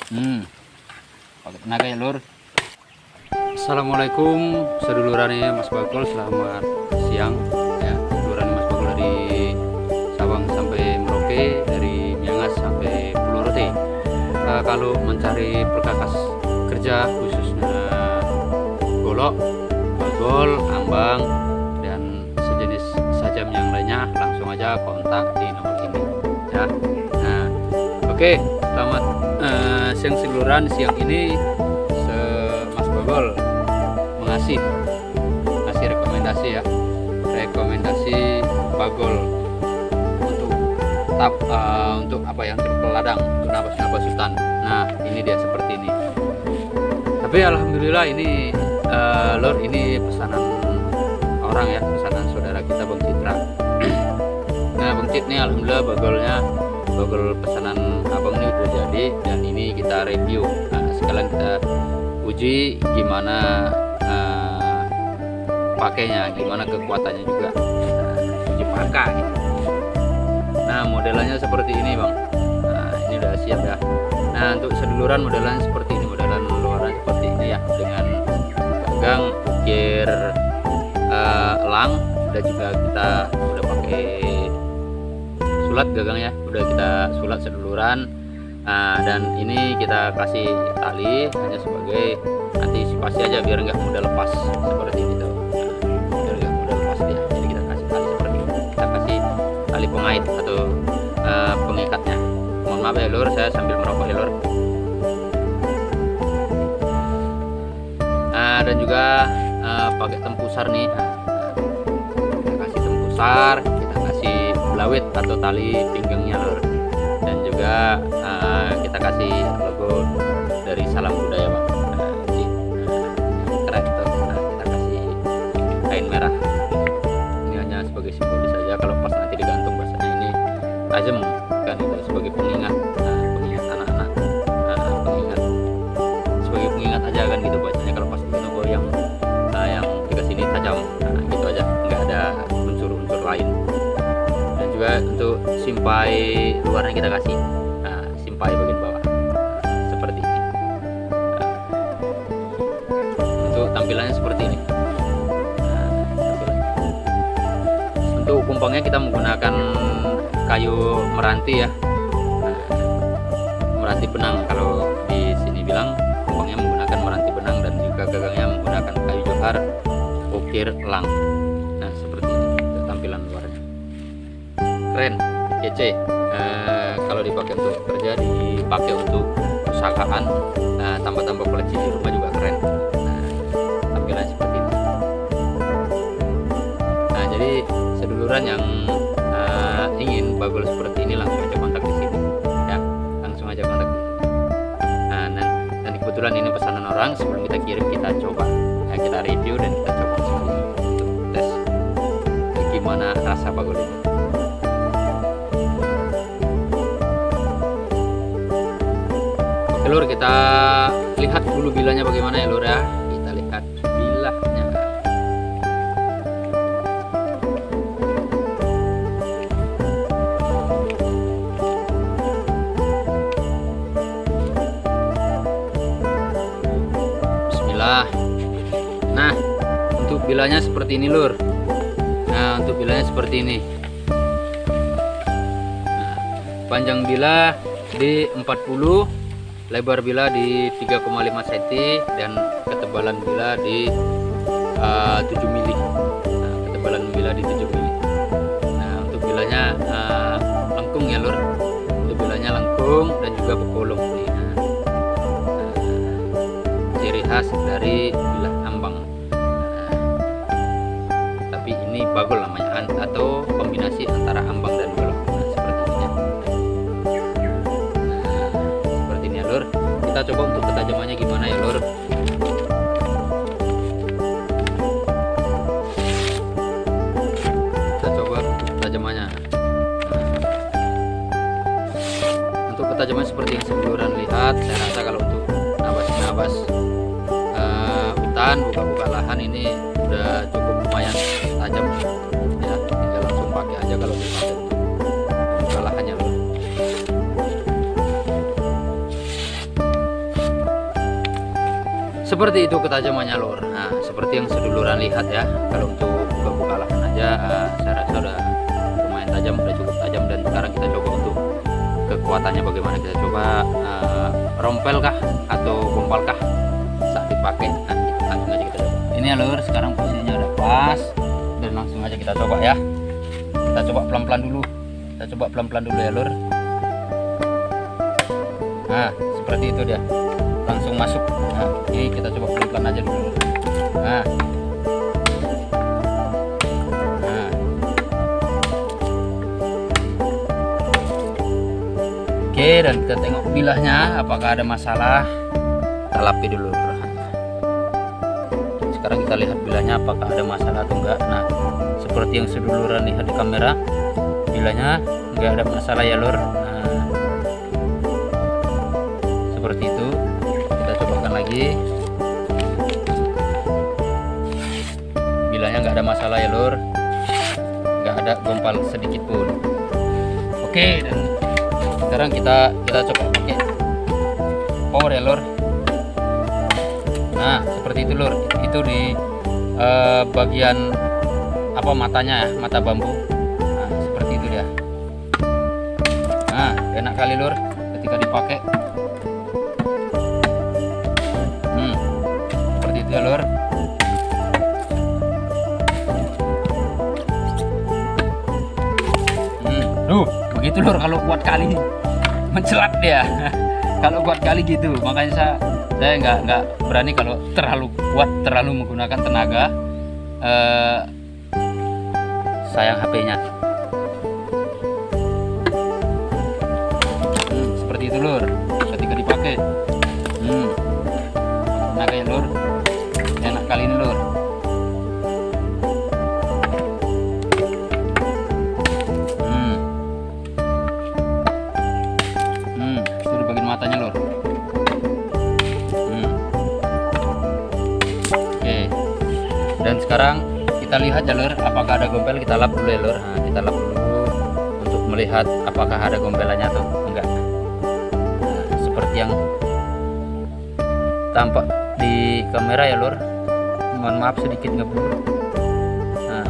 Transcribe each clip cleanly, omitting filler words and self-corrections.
Pakai tenaga ya lur. Assalamualaikum sedulurannya Mas Bagol, selamat siang ya. Seduluran Mas Bagol dari Sabang sampai Merauke, dari Miangas sampai Pulau Rote. Kalau mencari perkakas kerja khususnya golok, bagol, ambang dan sejenis sajam yang lainnya, langsung aja kontak di nomor ini ya. Nah, oke, selamat siang seduluran. Siang ini Mas Bagol ngasih rekomendasi ya, rekomendasi bagol untuk apa yang triple ladang, untuk napas hutan. Nah, ini dia seperti ini. Tapi alhamdulillah ini lor, ini pesanan orang ya, pesanan saudara kita Bang Citra. Nah, Bang Cit nih alhamdulillah bagol pesanan abang ini udah jadi, dan ini kita review. Nah, sekalian kita uji gimana pakainya, gimana kekuatannya juga, uji pakai gitu. Nah, modelannya seperti ini Bang. Nah, ini udah siap ya. Nah, untuk seduluran modelannya seperti ini, modelan luaran seperti ini ya, dengan gagang ukir elang, udah juga kita udah pakai sulat gagang ya, udah kita sulat seduluran. Dan ini kita kasih tali hanya sebagai antisipasi aja biar nggak mudah lepas seperti ini tuh. Biar nggak mudah lepas dia, jadi kita kasih tali seperti ini, kita kasih tali pengait atau pengikatnya. Mohon maaf ya lur, saya sambil merokok ya lur. Dan juga pakai tempusar nih. Kita kasih tempusar, kita kasih belawit atau tali pinggangnya lur, dan juga kita kasih logo dari Salam Budaya Bang. Keren tuh. Nah, kita kasih kain merah. Ini hanya sebagai simbolis saja, kalau pas nanti digantung bahasanya ini tajam kan, itu sebagai pengingat, pengingat anak-anak, pengingat, sebagai pengingat aja kan gitu bahasanya, kalau pas di logo yang dikasih ini tajam, gitu aja, nggak ada unsur-unsur lain. Dan juga untuk simpai luarnya kita kasih simpai bagian bawah seperti ini. Untuk tampilannya seperti ini. Untuk kumpangnya kita menggunakan kayu meranti ya, meranti benang. Kalau di sini bilang kumpangnya menggunakan meranti benang, dan juga gagangnya menggunakan kayu johar ukir elang. Nah, seperti ini untuk tampilan luarnya. Keren, kece. Kalau dipakai untuk kerja, dipakai untuk usahaan, tambah-tambah koleksi di rumah juga keren. Nah, tampilannya seperti ini. Nah, jadi seduluran yang ingin bagol seperti ini langsung aja kontak di sini ya, langsung aja kontak di sini. Dan kebetulan ini pesanan orang, sebelum kita kirim kita coba ya, kita review dan kita coba seperti ini untuk tes gimana rasa bagol ini. Oke lur, kita lihat dulu bilanya bagaimana ya lur ya. Kita lihat bilahnya. Bismillah. Nah, untuk bilanya seperti ini lur. Nah, untuk bilanya seperti ini. Nah, panjang bila di 40, lebar bila di 3,5 cm, dan ketebalan bila di 7 mili. Nah, ketebalan bila di 7 mili. Nah, untuk bilanya lengkung ya lur. Untuk bilanya lengkung dan juga berkolong nih. Nah, ciri khas dari bilah ambang. Nah, tapi ini bagol namanya, atau kombinasi antara ambang dan golok. Nah, seperti ini ya. Lur, kita coba untuk ketajamannya gimana ya lur. Kita coba ketajamannya. Untuk ketajaman seperti yang seduluran lihat, saya rasa kalau untuk nabas hutan, buka-buka lahan, ini udah cukup lumayan tajam ya. Tinggal langsung pakai aja kalau dipakai untuk buka lahannya lur. Seperti itu ketajamannya lur. Nah, seperti yang seduluran lihat ya. Kalau untuk buka-buka lahan aja, saya rasa udah lumayan tajam, udah cukup tajam. Dan sekarang kita coba untuk kekuatannya bagaimana. Kita coba rompel kah atau gompal kah saat dipakai. Nah, langsung aja kita coba. Ini ya lur, sekarang posisinya udah pas. Dan langsung aja kita coba ya. Kita coba pelan-pelan dulu. Kita coba pelan-pelan dulu ya lur. Nah, seperti itu dia. Langsung masuk. Nah, ini kita coba pelan-pelan aja dulu. Nah. Nah. Oke, dan kita tengok bilahnya apakah ada masalah. Kita lapi dulu. Sekarang kita lihat bilahnya apakah ada masalah atau enggak. Nah, seperti yang seduluran lihat di kamera, bilahnya enggak ada masalah ya lur. Nah, seperti itu. Kita cobakan lagi. Bilahnya nggak ada masalah ya lur, nggak ada gompal sedikit pun. Oke, dan sekarang kita coba pakai power ya lur. Nah, seperti itu lur. Itu di bagian apa matanya ya, mata bambu. Nah, seperti itu dia. Nah, enak kali lur ketika dipakai. Seperti itu ya lur. Begitu lur, kalau kuat kali mencelat dia. Kalau kuat kali gitu, makanya saya nggak berani kalau terlalu kuat, terlalu menggunakan tenaga. Sayang HP-nya. Seperti itu lur, ketika dipakai. Tenaga ya lur, enak kali ini lur. Itu di bagian matanya lur. Oke, dan sekarang kita lihat ya lur, apakah ada gompel. Kita lap dulu ya lur. Nah, kita lap dulu untuk melihat apakah ada gompelannya atau enggak. Nah, seperti yang tampak di kamera ya lur, mohon maaf sedikit ngeblur. Nah,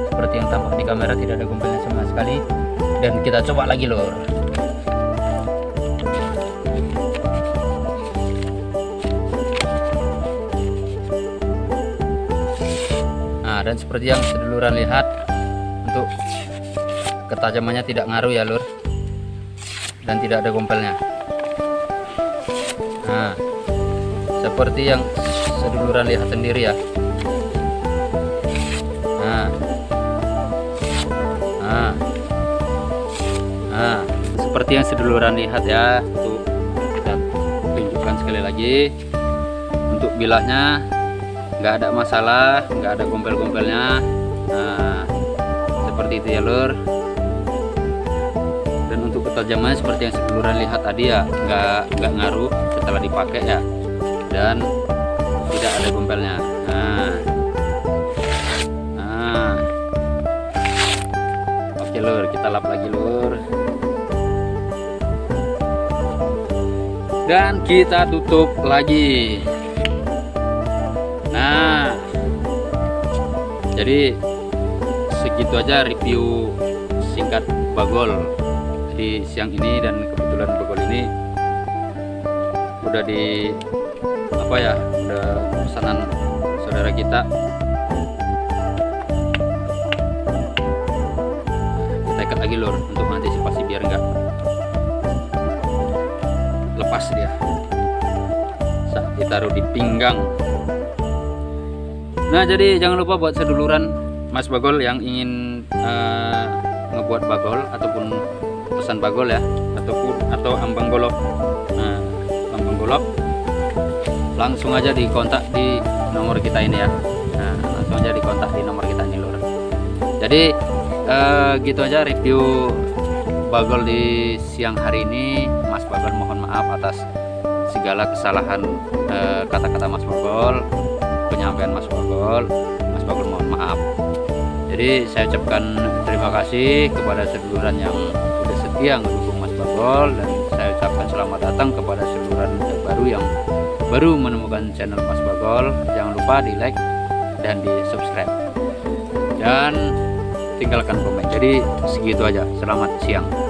seperti yang tampak di kamera tidak ada gompelnya sama sekali. Dan kita coba lagi lur. Nah, dan seperti yang seduluran lihat, untuk ketajamannya tidak ngaruh ya lur, dan tidak ada gompelnya. Nah, seperti yang seduluran lihat sendiri ya. Nah, seperti yang seduluran lihat ya. Tuh, kita tunjukkan sekali lagi. Untuk bilahnya nggak ada masalah, nggak ada gompel-gompelnya. Nah, seperti itu ya lur. Dan untuk ketajamannya seperti yang seduluran lihat tadi ya, nggak ngaruh setelah dipakai ya, dan tidak ada gompelnya. Oke lur, kita lap lagi lur, dan kita tutup lagi. Nah, jadi segitu aja review singkat bagol di siang ini. Dan kebetulan bagol ini udah di apa ya, udah pesanan saudara kita. Kita ikat lagi lur untuk antisipasi biar enggak lepas dia saat ditaruh di pinggang. Nah, jadi jangan lupa buat seduluran Mas Bagol yang ingin ngebuat bagol ataupun pesan bagol ya, atau ambang golok. Nah, ambang golok langsung aja dikontak di nomor kita ini ya. Nah, langsung aja dikontak di nomor kita ini lur. Jadi gitu aja review bagol di siang hari ini. Mas Bagol mohon maaf atas segala kesalahan kata-kata Mas Bagol, penyampaian Mas Bagol. Mas Bagol mohon maaf. Jadi saya ucapkan terima kasih kepada seduluran yang sudah setia mendukung Mas Bagol, dan saya ucapkan selamat datang kepada seduluran baru yang baru menemukan channel Mas Bagol, jangan lupa di like dan di subscribe dan tinggalkan komen. Jadi segitu aja, selamat siang.